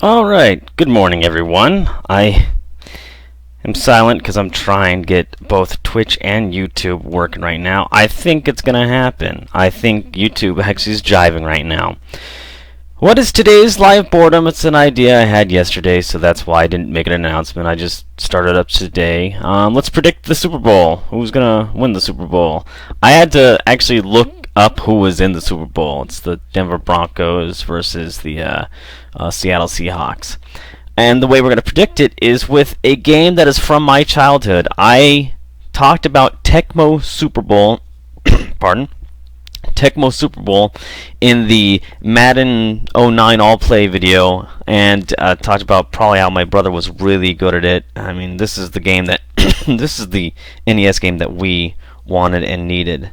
Alright, good morning everyone. I am silent because I'm trying to get both Twitch and YouTube working right now. I think it's gonna happen. I think YouTube actually is jiving right now. What is today's live boredom? It's an idea I had yesterday, so that's why I didn't make an announcement. I just started up today. Let's predict the Super Bowl. Who's gonna win the Super Bowl? I had to actually look up who was in the Super Bowl. It's the Denver Broncos versus the Seattle Seahawks. And the way we're going to predict it is with a game that is from my childhood. I talked about Tecmo Super Bowl, pardon, Tecmo Super Bowl in the Madden '09 All-Play video, and talked about probably how my brother was really good at it. I mean, this is the game that, this is the NES game that we wanted and needed.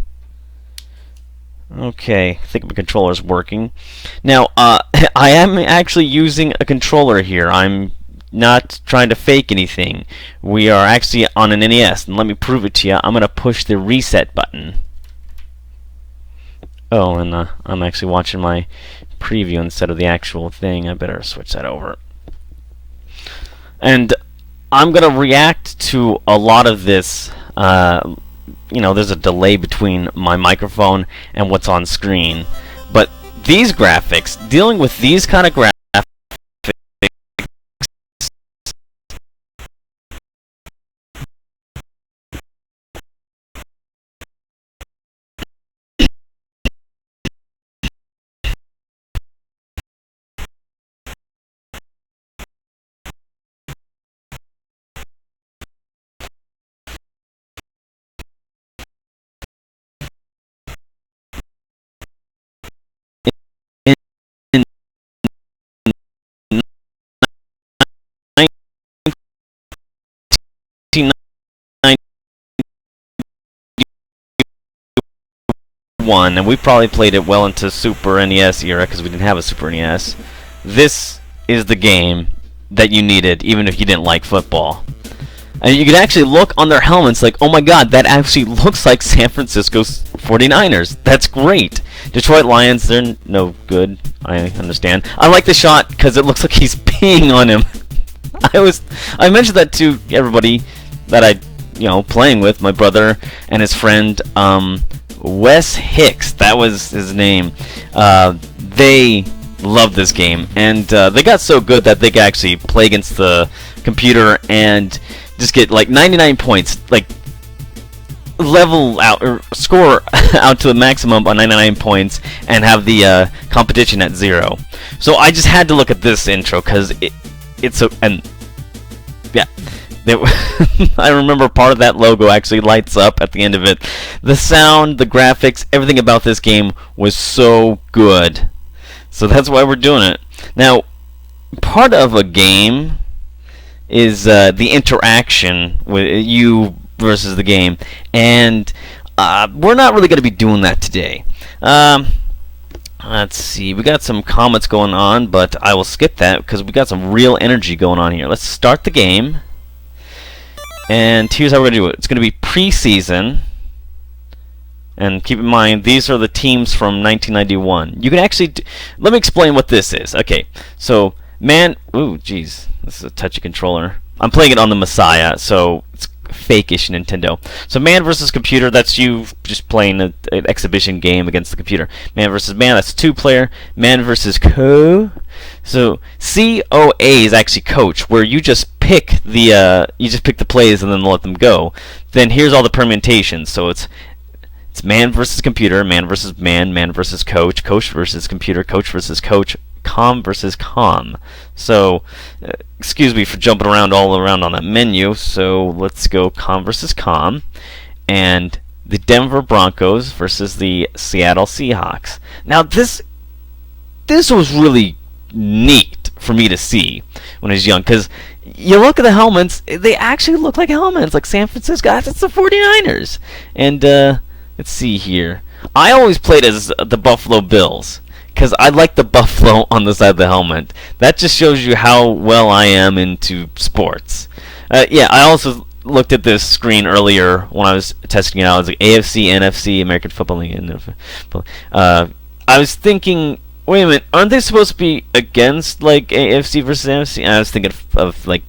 Okay, I think my controller's working. Now, I am actually using a controller here. I'm not trying to fake anything. We are actually on an NES, and let me prove it to you. I'm going to push the reset button. Oh, and I'm actually watching my preview instead of the actual thing. I better switch that over. And I'm going to react to a lot of this. You know, there's a delay between my microphone and what's on screen. But these graphics, dealing with these kind of graphics, in 1991, and we probably played it well into Super NES era because we didn't have a Super NES. This is the game that you needed, even if you didn't like football. And you could actually look on their helmets like, oh my god, that actually looks like San Francisco 49ers. That's great. Detroit Lions, they're no good. I understand. I like the shot because it looks like he's peeing on him. I mentioned that to everybody that playing with, my brother and his friend, Wes Hicks. That was his name. They loved this game, and they got so good that they could actually play against the computer and just get like 99 points, like level out or score out to the maximum on 99 points, and have the competition at 0. So I just had to look at this intro because it's so, and yeah, I remember part of that logo actually lights up at the end of it. The sound, the graphics, everything about this game was so good. So that's why we're doing it. Now, part of a game is the interaction with you versus the game, and we're not really going to be doing that today. Let's see, we got some comments going on, but I will skip that because we got some real energy going on here. Let's start the game, and here's how we're going to do it. It's going to be preseason, and keep in mind these are the teams from 1991. You can actually let me explain what this is. Okay, so ooh, geez, this is a touchy controller. I'm playing it on the Messiah, so it's fake-ish Nintendo. So man versus computer, that's you just playing an exhibition game against the computer. Man versus man, that's 2-player. Man versus so COA is actually coach, where you just pick the plays and then let them go. Then here's all the permutations. So it's man versus computer, man versus man versus coach, coach versus computer, coach versus coach, com versus com. So, excuse me for jumping around all around on that menu. So let's go com versus com, and the Denver Broncos versus the Seattle Seahawks. Now this was really neat for me to see when I was young, because you look at the helmets, they actually look like helmets, like San Francisco. That's the 49ers. And let's see here. I always played as the Buffalo Bills, because I like the buffalo on the side of the helmet. That just shows you how well I am into sports. Yeah, I also looked at this screen earlier when I was testing it out. It was like AFC, NFC, American Football League. I was thinking Wait a minute, aren't they supposed to be against like AFC versus NFC? I was thinking of like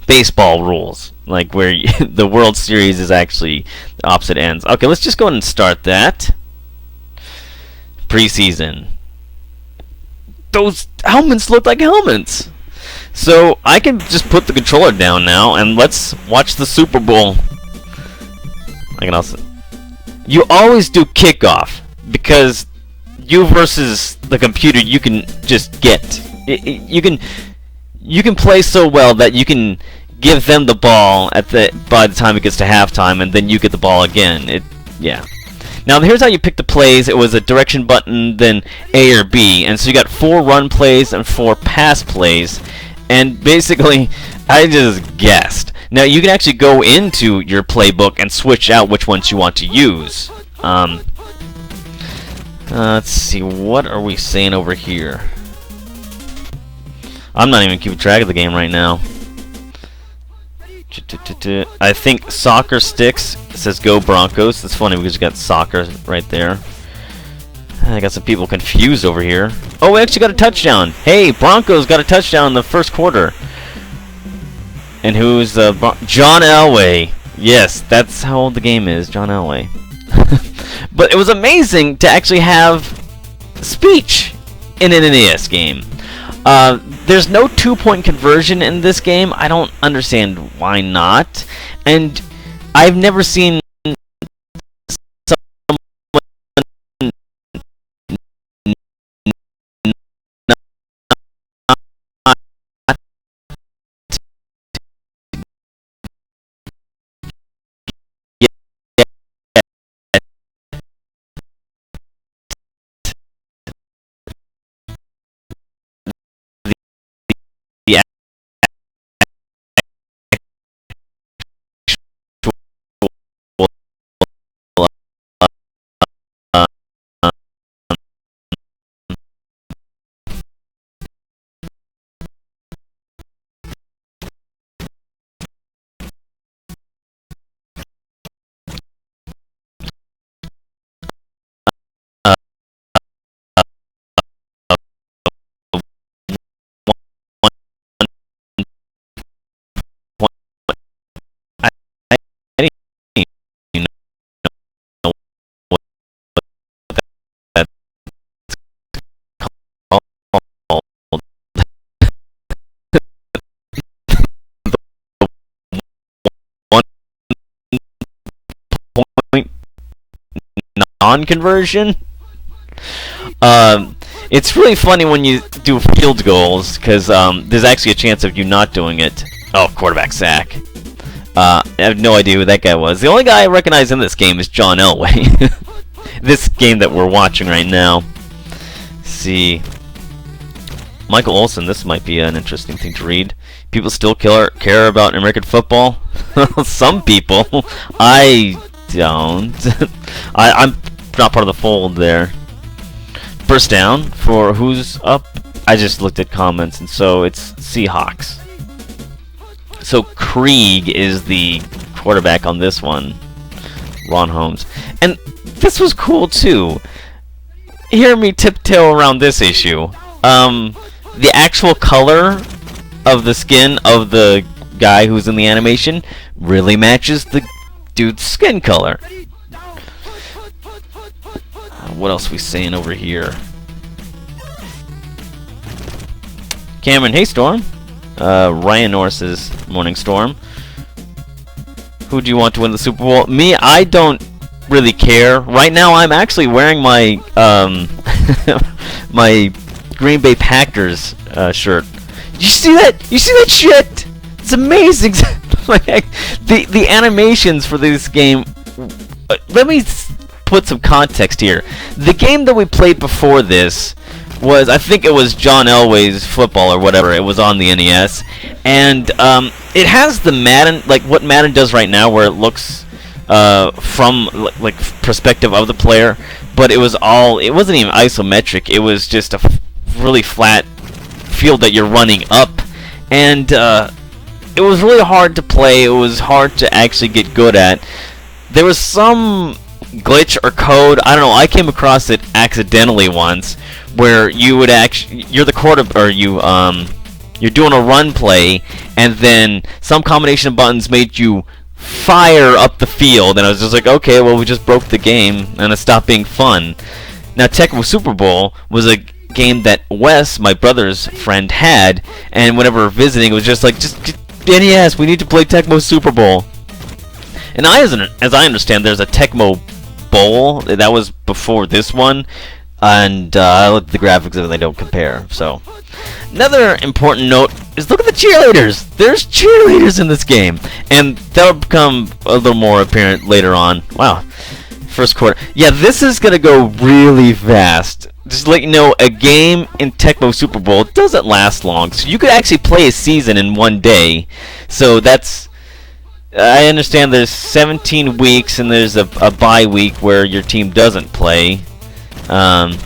baseball rules, like where the World Series is actually the opposite ends. Okay, let's just go ahead and start that. Preseason. Those helmets look like helmets. So I can just put the controller down now and let's watch the Super Bowl. I can also. You always do kickoff because you versus the computer, you can just get. You can play so well that you can give them the ball by the time it gets to halftime, and then you get the ball again. Yeah. Now here's how you pick the plays. It was a direction button, then A or B, and so you got 4 run plays and 4 pass plays, and basically I just guessed. Now you can actually go into your playbook and switch out which ones you want to use. Let's see, what are we saying over here? I'm not even keeping track of the game right now. I think soccer sticks. It says go Broncos. That's funny because you got soccer right there. I got some people confused over here. Oh, we actually got a touchdown. Hey, Broncos got a touchdown in the first quarter. And who's John Elway? Yes, that's how old the game is, John Elway. But it was amazing to actually have speech in an NES game. There's no 2-point conversion in this game. I don't understand why not. And I've never seen non-conversion. It's really funny when you do field goals because there's actually a chance of you not doing it. Oh, quarterback sack. I have no idea who that guy was. The only guy I recognize in this game is John Elway. This game that we're watching right now. Let's see. Michael Olson, this might be an interesting thing to read. People still care about American football? Some people. I don't. I'm not part of the fold there. First down for who's up? I just looked at comments, and so it's Seahawks. So Krieg is the quarterback on this one. Ron Holmes. And this was cool too. Hear me tiptoe around this issue. The actual color of the skin of the guy who's in the animation really matches the dude's skin color. What else are we saying over here? Cameron, hey Storm. Ryan Norris is Morning Storm. Who do you want to win the Super Bowl? Me, I don't really care. Right now, I'm actually wearing my my Green Bay Packers shirt. You see that? You see that shit? It's amazing. Like the animations for this game. Let me put some context here. The game that we played before this was, I think it was John Elway's football or whatever. It was on the NES, and it has the Madden, like what Madden does right now, where it looks from like perspective of the player, but it wasn't even isometric. It was just a really flat field that you're running up, and it was really hard to play. It was hard to actually get good at. There was some glitch or code. I don't know. I came across it accidentally once, where you would you're the quarter, or you're doing a run play, and then some combination of buttons made you fire up the field, and I was just like, okay, well, we just broke the game, and it stopped being fun. Now, Tecmo Super Bowl was a game that Wes, my brother's friend, had, and whenever we were visiting, it was just like, just NES, we need to play Tecmo Super Bowl. And as I understand, there's a Tecmo Bowl that was before this one, and I looked at the graphics and they don't compare. So, another important note is look at the cheerleaders. There's cheerleaders in this game, and that'll become a little more apparent later on. Wow, first quarter. Yeah, this is gonna go really fast. Just to let you know, a game in Tecmo Super Bowl doesn't last long, so you could actually play a season in one day. So that's, I understand there's 17 weeks and there's a bye week where your team doesn't play. And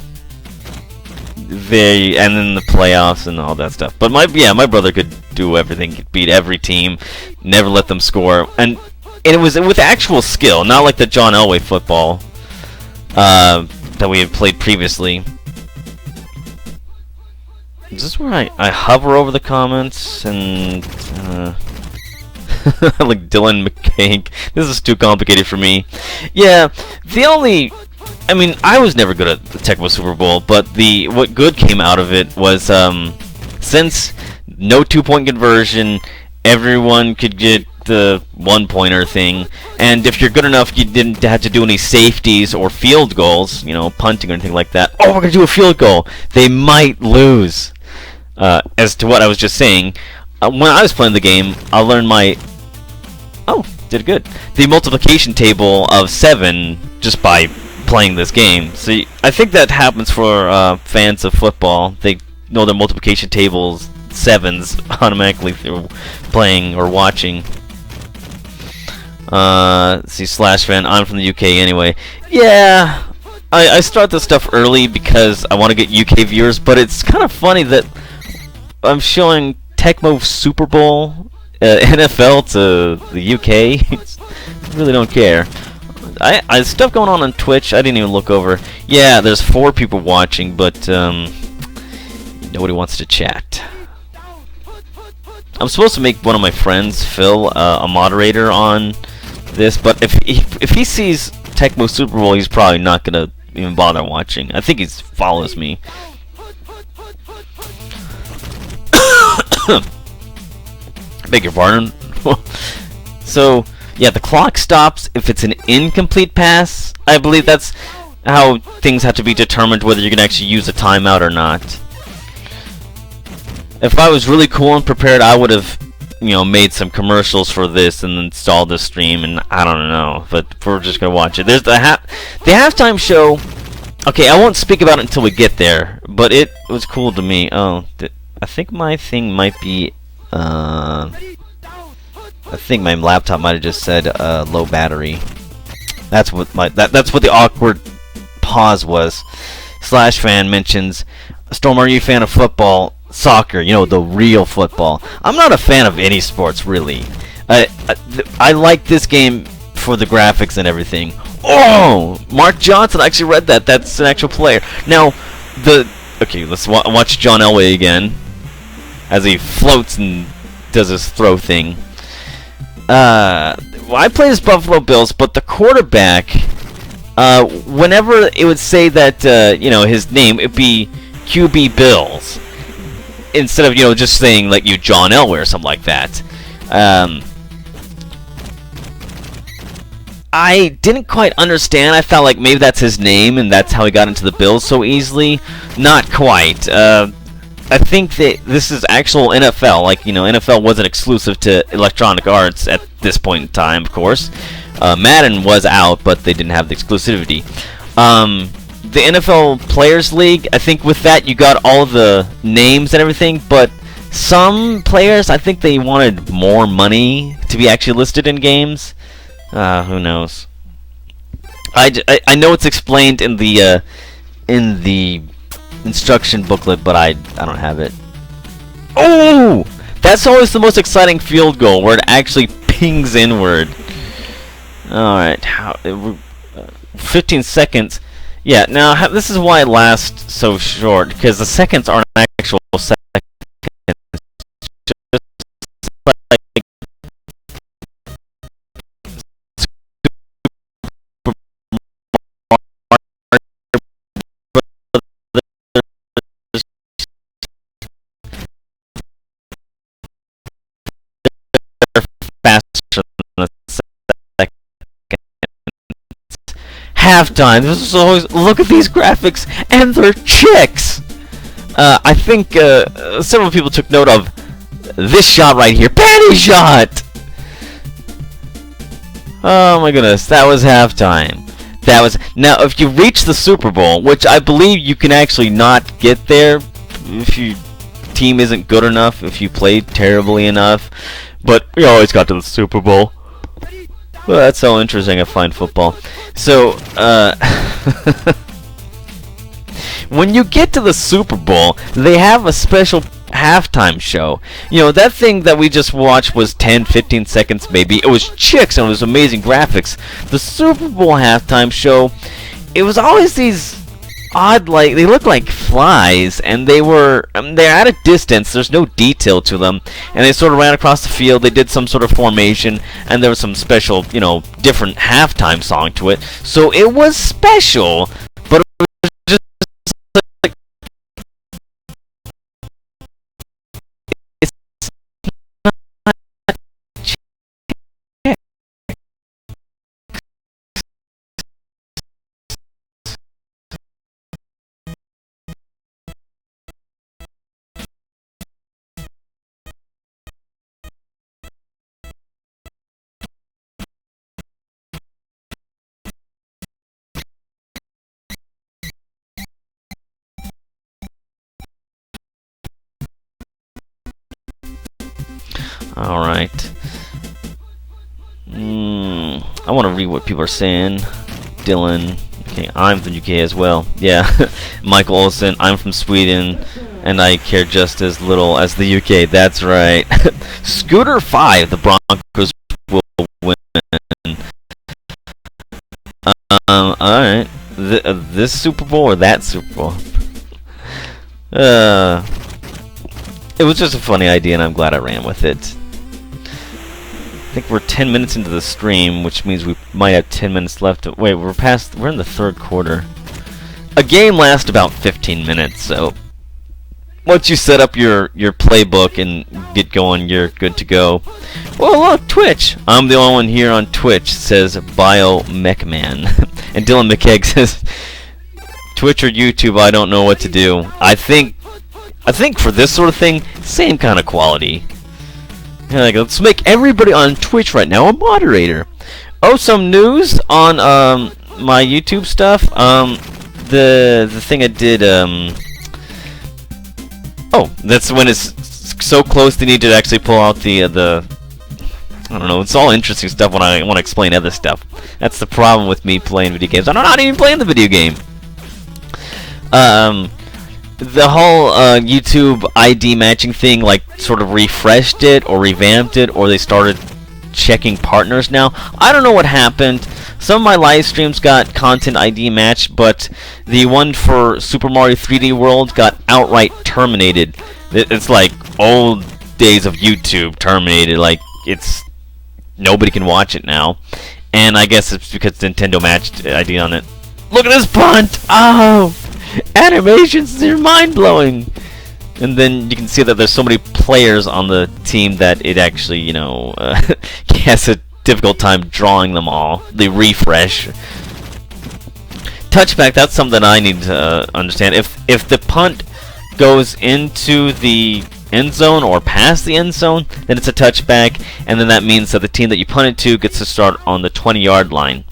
then the playoffs and all that stuff. But my brother could do everything, could beat every team, never let them score, and it was with actual skill, not like the John Elway football that we had played previously. Is this where I hover over the comments and like Dylan McCank? This is too complicated for me. Yeah, I mean, I was never good at the Tecmo Super Bowl, but what good came out of it was, since no 2-point conversion, everyone could get the 1-pointer thing, and if you're good enough, you didn't have to do any safeties or field goals, punting or anything like that. Oh, we're gonna do a field goal. They might lose. As to what I was just saying, when I was playing the game, I learned did good. The multiplication table of 7 just by playing this game. So I think that happens for fans of football. They know their multiplication tables 7s automatically through playing or watching. See, Slash Fan, I'm from the UK anyway. Yeah, I start this stuff early because I want to get UK viewers, but it's kind of funny that I'm showing Tecmo Super Bowl NFL to the UK. I really don't care. I stuff going on Twitch. I didn't even look over. Yeah, there's 4 people watching, but nobody wants to chat. I'm supposed to make one of my friends, Phil, a moderator on this, but if he sees Tecmo Super Bowl, he's probably not gonna even bother watching. I think he follows me. Beg your pardon. So, yeah, the clock stops if it's an incomplete pass. I believe that's how things have to be determined whether you can actually use a timeout or not. If I was really cool and prepared, I would have, made some commercials for this and installed the stream, and I don't know, but we're just gonna watch it. There's the halftime show. Okay, I won't speak about it until we get there, but it was cool to me. Oh, I think my thing might be, I think my laptop might have just said low battery. That's what that's what the awkward pause was. Slash Fan mentions, Storm, are you a fan of football? Soccer, the real football. I'm not a fan of any sports, really. I like this game for the graphics and everything. Oh! Mark Johnson, I actually read that. That's an actual player. Now, okay, let's watch John Elway again as he floats and does his throw thing. I play as Buffalo Bills, but the quarterback, whenever it would say that, his name, it'd be QB Bills. Instead of, just saying, like, John Elway or something like that. I didn't quite understand. I felt like maybe that's his name, and that's how he got into the Bills so easily. Not quite. I think that this is actual NFL. Like, NFL wasn't exclusive to Electronic Arts at this point in time, of course. Madden was out, but they didn't have the exclusivity. The NFL Players League, I think with that you got all the names and everything, but some players, I think they wanted more money to be actually listed in games. Who knows? I know it's explained in the instruction booklet, but I don't have it. Oh! That's always the most exciting field goal, where it actually pings inward. Alright, 15 seconds. Yeah, now this is why it lasts so short, because the seconds aren't actual seconds. Faster than the halftime. This is always, look at these graphics, and they're chicks. I think several people took note of this shot right here, panty shot. Oh my goodness, that was halftime. That was now. If you reach the Super Bowl, which I believe you can actually not get there if your team isn't good enough, if you played terribly enough, but we always got to the Super Bowl. Well, that's so interesting. I find football. So, when you get to the Super Bowl, they have a special halftime show. You know, that thing that we just watched was 10, 15 seconds maybe. It was chicks and it was amazing graphics. The Super Bowl halftime show, it was always these odd, like, they look like flies, and they're at a distance. There's no detail to them, and they sort of ran across the field. They did some sort of formation, and there was some special, you know, different halftime song to it. So it was special, but it was just like, it's not chick. Alright. I want to read what people are saying. Dylan. Okay, I'm from UK as well. Yeah. Michael Olsen. I'm from Sweden, and I care just as little as the UK. That's right. Scooter 5. The Broncos will win. Alright. This Super Bowl or that Super Bowl? It was just a funny idea, and I'm glad I ran with it. I think we're 10 minutes into the stream, which means we might have 10 minutes left. Wait, we're in the third quarter. A game lasts about 15 minutes, so once you set up your playbook and get going, you're good to go. Well, look, Twitch. I'm the only one here on Twitch, says BioMechMan. And Dylan McKegg says, Twitch or YouTube, I don't know what to do. I think for this sort of thing, same kind of quality. Yeah, like, let's make everybody on Twitch right now a moderator. Oh, some news on my YouTube stuff. The thing I did. Oh, that's when it's so close they need to actually pull out the. I don't know. It's all interesting stuff when I want to explain other stuff. That's the problem with me playing video games. I'm not even playing the video game. The whole YouTube ID matching thing, like, sort of refreshed it or revamped it, or they started checking partners now. I don't know what happened. Some of my live streams got content ID matched, but the one for Super Mario 3D World got outright terminated. It's like old days of YouTube terminated. Like, nobody can watch it now. And I guess it's because Nintendo matched ID on it. Look at this punt! Oh! Animations, they're mind-blowing! And then you can see that there's so many players on the team that it actually, you know, has a difficult time drawing them all. The refresh. Touchback, that's something I need to understand. If the punt goes into the end zone or past the end zone, then it's a touchback, and then that means that the team that you punted to gets to start on the 20-yard line.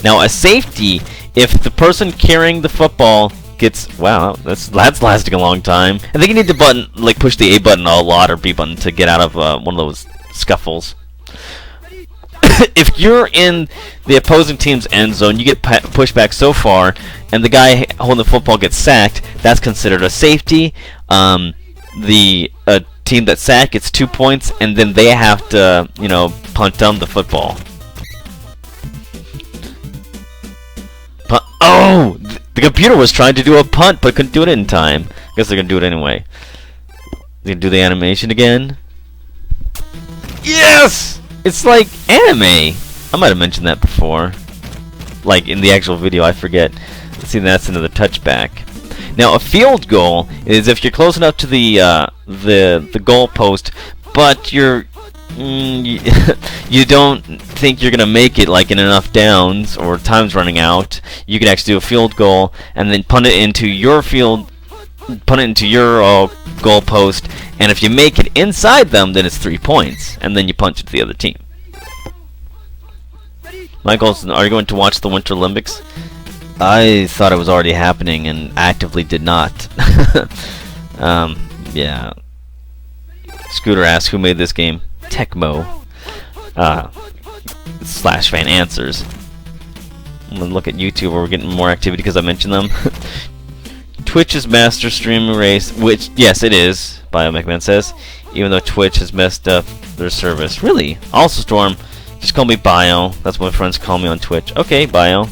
Now, a safety, if the person carrying the football gets, wow, that's lasting a long time. I think you need to push the A button a lot, or B button, to get out of one of those scuffles. If you're in the opposing team's end zone, you get pushed back so far, and the guy holding the football gets sacked, that's considered a safety. The team that sacked gets 2 points, and then they have to, you know, punt down the football. The computer was trying to do a punt, but couldn't do it in time. Guess they're gonna do it anyway. They gonna do the animation again. Yes! It's like anime. I might have mentioned that before. Like in the actual video, I forget. See, that's another touchback. Now, a field goal is if you're close enough to the goal post, but you don't think you're gonna make it, like in enough downs or time's running out. You can actually do a field goal and then punt it into your goal post, and if you make it inside them, then it's 3 points, and then you punch it to the other team. Michael, are you going to watch the Winter Olympics? I thought it was already happening and actively did not. Yeah. Scooter asks, who made this game? Tecmo. Slash fan answers. I'm gonna look at YouTube where we're getting more activity because I mentioned them. Twitch's master stream race, which, yes, it is, BioMcMahon says, even though Twitch has messed up their service. Really? Also, Storm, just call me Bio. That's what my friends call me on Twitch. Okay, Bio.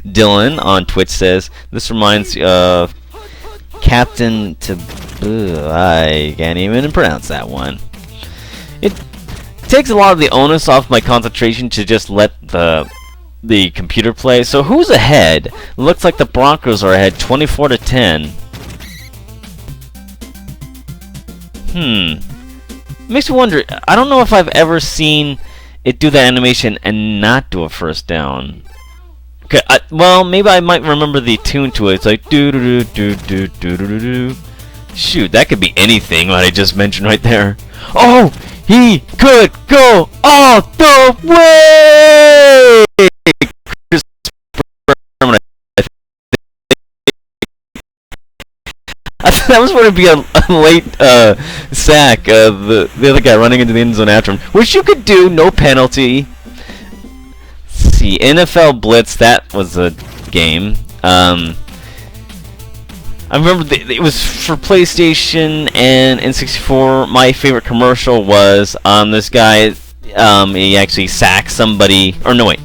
Dylan on Twitch says, this reminds of Captain I can't even pronounce that one. It takes a lot of the onus off my concentration to just let the computer play. So who's ahead? Looks like the Broncos are ahead 24-10. Makes me wonder, I don't know if I've ever seen it do the animation and not do a first down. Okay, well, maybe I might remember the tune to it. It's like do do do do do do do do. Shoot, that could be anything what I just mentioned right there. Oh, he could go all the way. That was going to be a late sack. The other guy running into the end zone after him, which you could do, no penalty. Let's see, NFL Blitz, that was a game. I remember it was for PlayStation and N64. My favorite commercial was this guy. He actually sacks somebody. Or no, wait.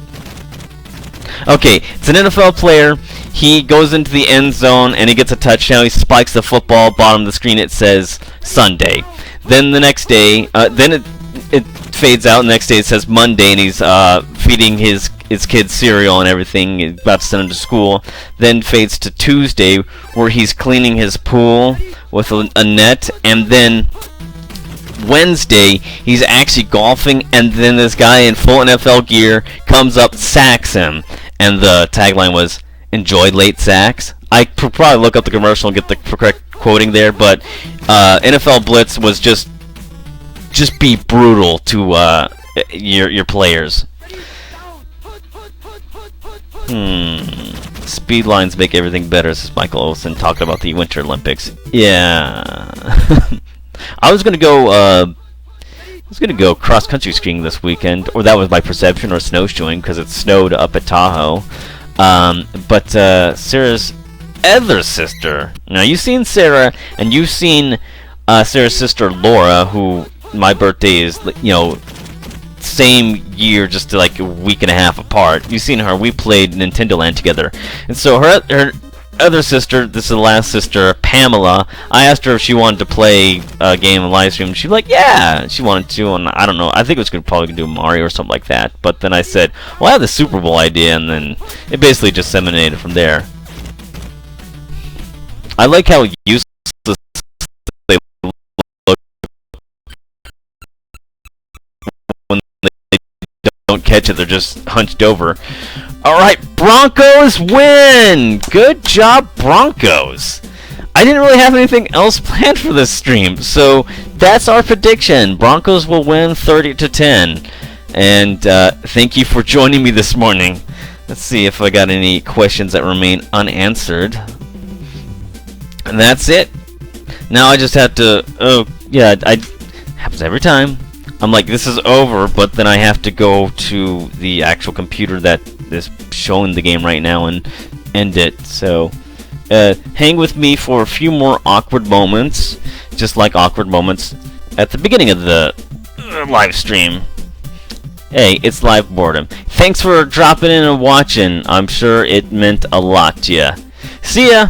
Okay, it's an NFL player. He goes into the end zone and he gets a touchdown. He spikes the football. Bottom of the screen it says Sunday. Then the next day, then it fades out. The next day it says Monday, and he's feeding his kids cereal and everything. He's about to send them to school. Then fades to Tuesday, where he's cleaning his pool with a net. And then Wednesday, he's actually golfing. And then this guy in full NFL gear comes up, sacks him. And the tagline was, "Enjoy late sacks." I could probably look up the commercial and get the correct quoting there, but NFL Blitz was just be brutal to your players. Speed lines make everything better, says Michael Olsen, talking about the Winter Olympics. Yeah. I was gonna go cross country skiing this weekend, or that was my perception, or snowshoeing because it snowed up at Tahoe. But Sarah's other sister. Now you've seen Sarah, and you've seen Sarah's sister Laura, who my birthday is, same year, just like a week and a half apart. You've seen her. We played Nintendo Land together, and so her other sister, this is the last sister, Pamela. I asked her if she wanted to play a game on live stream. She's like, yeah, she wanted to, and I don't know. I think it was probably gonna do Mario or something like that. But then I said, well, I have the Super Bowl idea, and then it basically just disseminated from there. I like how useless they look when they don't catch it. They're just hunched over. Alright, Broncos win! Good job, Broncos! I didn't really have anything else planned for this stream, so that's our prediction. Broncos will win 30-10. And thank you for joining me this morning. Let's see if I got any questions that remain unanswered. And that's it. Now I just have to... Oh, yeah, it happens every time. I'm like, this is over, but then I have to go to the actual computer that is showing the game right now and end it. So hang with me for a few more awkward moments, just like awkward moments at the beginning of the live stream. Hey, it's live boredom. Thanks for dropping in and watching. I'm sure it meant a lot to you. See ya!